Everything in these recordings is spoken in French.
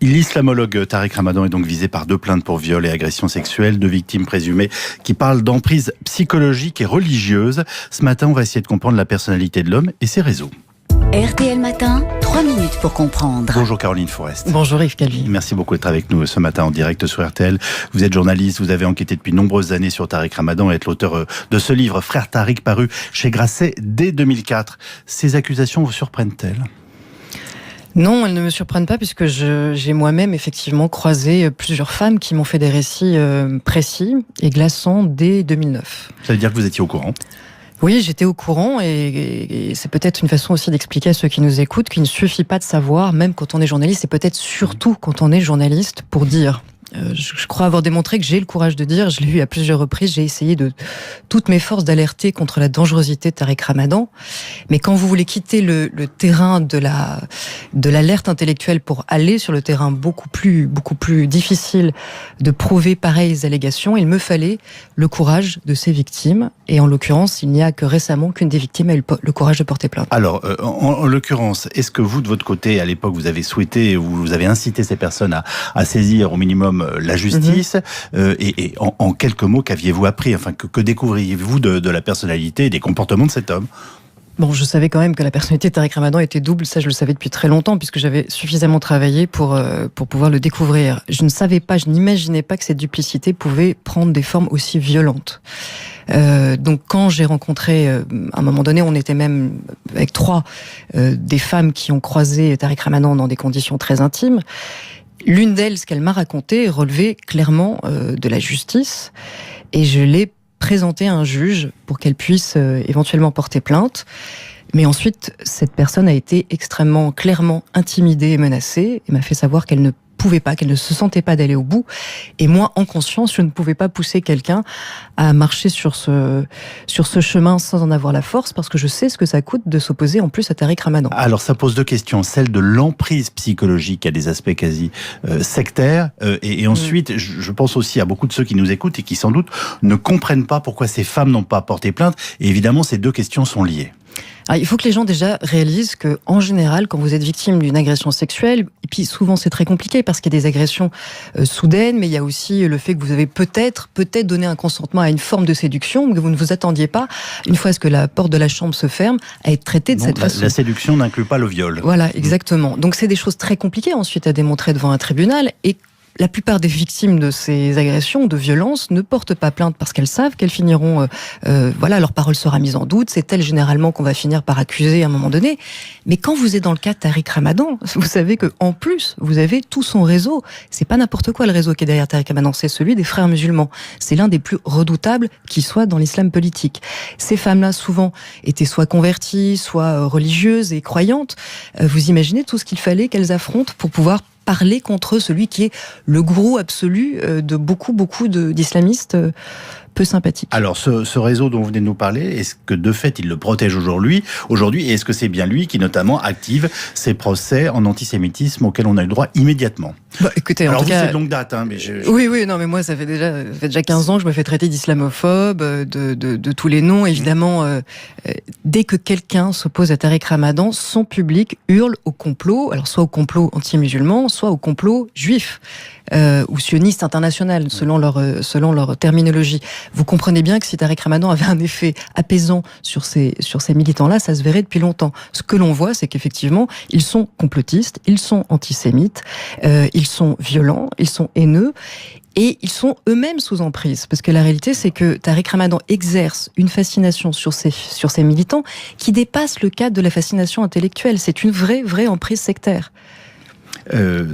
L'islamologue Tariq Ramadan est donc visé par 2 plaintes pour viol et agression sexuelle, 2 victimes présumées qui parlent d'emprise psychologique et religieuse. Ce matin, on va essayer de comprendre la personnalité de l'homme et ses réseaux. RTL Matin, 3 minutes pour comprendre. Bonjour Caroline Forest. Bonjour Yves Calvi. Merci beaucoup d'être avec nous ce matin en direct sur RTL. Vous êtes journaliste, vous avez enquêté depuis de nombreuses années sur Tariq Ramadan et êtes l'auteur de ce livre, Frère Tariq, paru chez Grasset dès 2004. Ces accusations vous surprennent-elles ? Non, elles ne me surprennent pas puisque j'ai moi-même effectivement croisé plusieurs femmes qui m'ont fait des récits précis et glaçants dès 2009. Ça veut dire que vous étiez au courant ? Oui, j'étais au courant et c'est peut-être une façon aussi d'expliquer à ceux qui nous écoutent qu'il ne suffit pas de savoir, même quand on est journaliste, et peut-être surtout quand on est journaliste, pour dire. Je crois avoir démontré que j'ai le courage de dire, je l'ai eu à plusieurs reprises, j'ai essayé de toutes mes forces d'alerter contre la dangerosité de Tariq Ramadan. Mais quand vous voulez quitter le terrain de l'alerte intellectuelle pour aller sur le terrain beaucoup plus difficile de prouver pareilles allégations, il me fallait le courage de ces victimes. Et en l'occurrence, il n'y a que récemment qu'une des victimes a eu le courage de porter plainte. Alors, en l'occurrence, est-ce que vous, de votre côté, à l'époque, vous avez souhaité, vous avez incité ces personnes à saisir au minimum la justice, et en quelques mots, qu'aviez-vous appris, enfin que découvriez-vous de la personnalité et des comportements de cet homme ? Bon, je savais quand même que la personnalité de Tariq Ramadan était double, ça je le savais depuis très longtemps puisque j'avais suffisamment travaillé pour pouvoir le découvrir. Je ne savais pas, je n'imaginais pas que cette duplicité pouvait prendre des formes aussi violentes. Donc quand j'ai rencontré, à un moment donné, on était même avec 3 des femmes qui ont croisé Tariq Ramadan dans des conditions très intimes. L'une d'elles, ce qu'elle m'a raconté, relevait clairement de la justice, et je l'ai présentée à un juge pour qu'elle puisse éventuellement porter plainte. Mais ensuite, cette personne a été extrêmement clairement intimidée et menacée, et m'a fait savoir qu'elle ne pouvait pas, qu'elle ne se sentait pas d'aller au bout. Et moi, en conscience, je ne pouvais pas pousser quelqu'un à marcher sur ce chemin sans en avoir la force, parce que je sais ce que ça coûte de s'opposer en plus à Tariq Ramadan. Alors ça pose 2 questions, celle de l'emprise psychologique qui a des aspects quasi sectaires, et ensuite je pense aussi à beaucoup de ceux qui nous écoutent et qui sans doute ne comprennent pas pourquoi ces femmes n'ont pas porté plainte, et évidemment ces 2 questions sont liées. Alors, il faut que les gens déjà réalisent que, en général, quand vous êtes victime d'une agression sexuelle, et puis souvent c'est très compliqué parce qu'il y a des agressions soudaines, mais il y a aussi le fait que vous avez peut-être donné un consentement à une forme de séduction que vous ne vous attendiez pas, une fois que la porte de la chambre se ferme, à être traité de cette façon. La séduction n'inclut pas le viol. Voilà, exactement. Donc c'est des choses très compliquées ensuite à démontrer devant un tribunal, et la plupart des victimes de ces agressions, de violences, ne portent pas plainte parce qu'elles savent qu'elles finiront, leur parole sera mise en doute. C'est elles généralement qu'on va finir par accuser à un moment donné. Mais quand vous êtes dans le cas de Tariq Ramadan, vous savez que en plus vous avez tout son réseau. C'est pas n'importe quoi le réseau qui est derrière Tariq Ramadan, c'est celui des frères musulmans. C'est l'un des plus redoutables qui soit dans l'islam politique. Ces femmes-là souvent étaient soit converties, soit religieuses et croyantes. Vous imaginez tout ce qu'il fallait qu'elles affrontent pour pouvoir parler contre celui qui est le gourou absolu de beaucoup d'islamistes peu sympathiques. Alors ce réseau dont vous venez de nous parler, est-ce que de fait il le protège aujourd'hui, et est-ce que c'est bien lui qui notamment active ces procès en antisémitisme auxquels on a eu le droit immédiatement ? Écoutez, alors en tout cas, c'est de longue date, mais Oui, non, mais moi ça fait déjà 15 ans que je me fais traiter d'islamophobe, de tous les noms. Évidemment, dès que quelqu'un s'oppose à Tariq Ramadan, son public hurle au complot, alors soit au complot anti-musulman, soit au complot juif. Ou sioniste international, selon leur terminologie. Vous comprenez bien que si Tariq Ramadan avait un effet apaisant sur ces militants-là, ça se verrait depuis longtemps. Ce que l'on voit, c'est qu'effectivement, ils sont complotistes, ils sont antisémites, ils sont violents, ils sont haineux, et ils sont eux-mêmes sous emprise. Parce que la réalité, c'est que Tariq Ramadan exerce une fascination sur ces militants qui dépasse le cadre de la fascination intellectuelle. C'est une vraie emprise sectaire.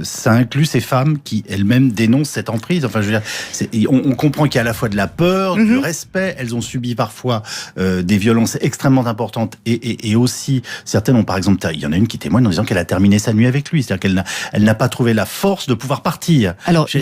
Ça inclut ces femmes qui elles-mêmes dénoncent cette emprise. Enfin, je veux dire, on comprend qu'il y a à la fois de la peur, du respect. Elles ont subi parfois des violences extrêmement importantes, et aussi certaines ont, par exemple, il y en a une qui témoigne en disant qu'elle a terminé sa nuit avec lui, c'est-à-dire qu'elle n'a pas trouvé la force de pouvoir partir. Alors, vous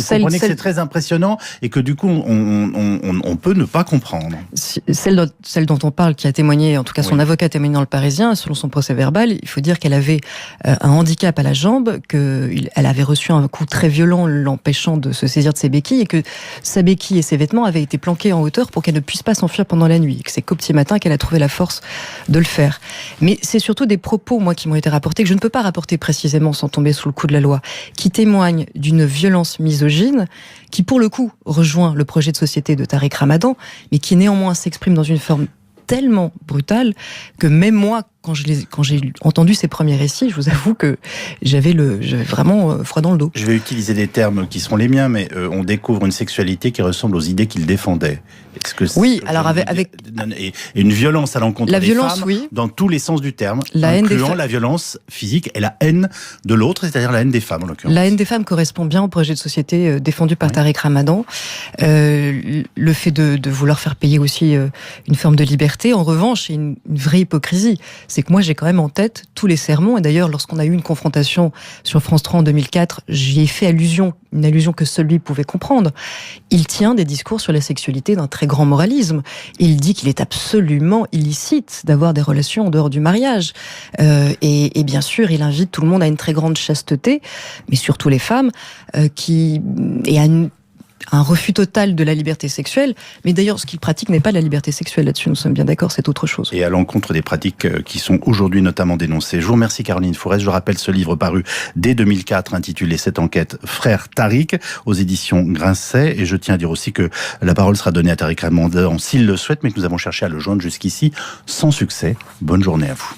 comprenez que c'est très impressionnant et que du coup, on peut ne pas comprendre. Celle dont on parle, qui a témoigné, en tout cas son avocat a témoigné dans Le Parisien, selon son procès verbal, il faut dire qu'elle avait un handicap à la jambe. tombe, qu'elle avait reçu un coup très violent l'empêchant de se saisir de ses béquilles et que sa béquille et ses vêtements avaient été planqués en hauteur pour qu'elle ne puisse pas s'enfuir pendant la nuit. Et que c'est qu'au petit matin qu'elle a trouvé la force de le faire. Mais c'est surtout des propos, moi, qui m'ont été rapportés, que je ne peux pas rapporter précisément sans tomber sous le coup de la loi, qui témoignent d'une violence misogyne qui, pour le coup, rejoint le projet de société de Tariq Ramadan, mais qui néanmoins s'exprime dans une forme tellement brutale que même moi, quand j'ai entendu ces premiers récits, je vous avoue que j'avais vraiment froid dans le dos. Je vais utiliser des termes qui sont les miens, mais on découvre une sexualité qui ressemble aux idées qu'il défendait. Oui, alors avec et une violence à l'encontre des femmes, oui, dans tous les sens du terme, incluant la violence physique et la haine de l'autre, c'est-à-dire la haine des femmes en l'occurrence. La haine des femmes correspond bien au projet de société défendu par Tariq Ramadan. Le fait de vouloir faire payer aussi une forme de liberté, en revanche, c'est une vraie hypocrisie. C'est que moi, j'ai quand même en tête tous les sermons. Et d'ailleurs, lorsqu'on a eu une confrontation sur France 3 en 2004, j'y ai fait une allusion que seul lui pouvait comprendre. Il tient des discours sur la sexualité d'un très grand moralisme. Il dit qu'il est absolument illicite d'avoir des relations en dehors du mariage. Et bien sûr, il invite tout le monde à une très grande chasteté, mais surtout les femmes, et à un refus total de la liberté sexuelle. Mais d'ailleurs, ce qu'il pratique n'est pas la liberté sexuelle. Là-dessus, nous sommes bien d'accord, c'est autre chose. Et à l'encontre des pratiques qui sont aujourd'hui notamment dénoncées. Je vous remercie Caroline Fourest. Je rappelle ce livre paru dès 2004 intitulé Cette enquête Frère Tariq aux éditions Grasset. Et je tiens à dire aussi que la parole sera donnée à Tariq Ramadan s'il le souhaite, mais que nous avons cherché à le joindre jusqu'ici sans succès. Bonne journée à vous.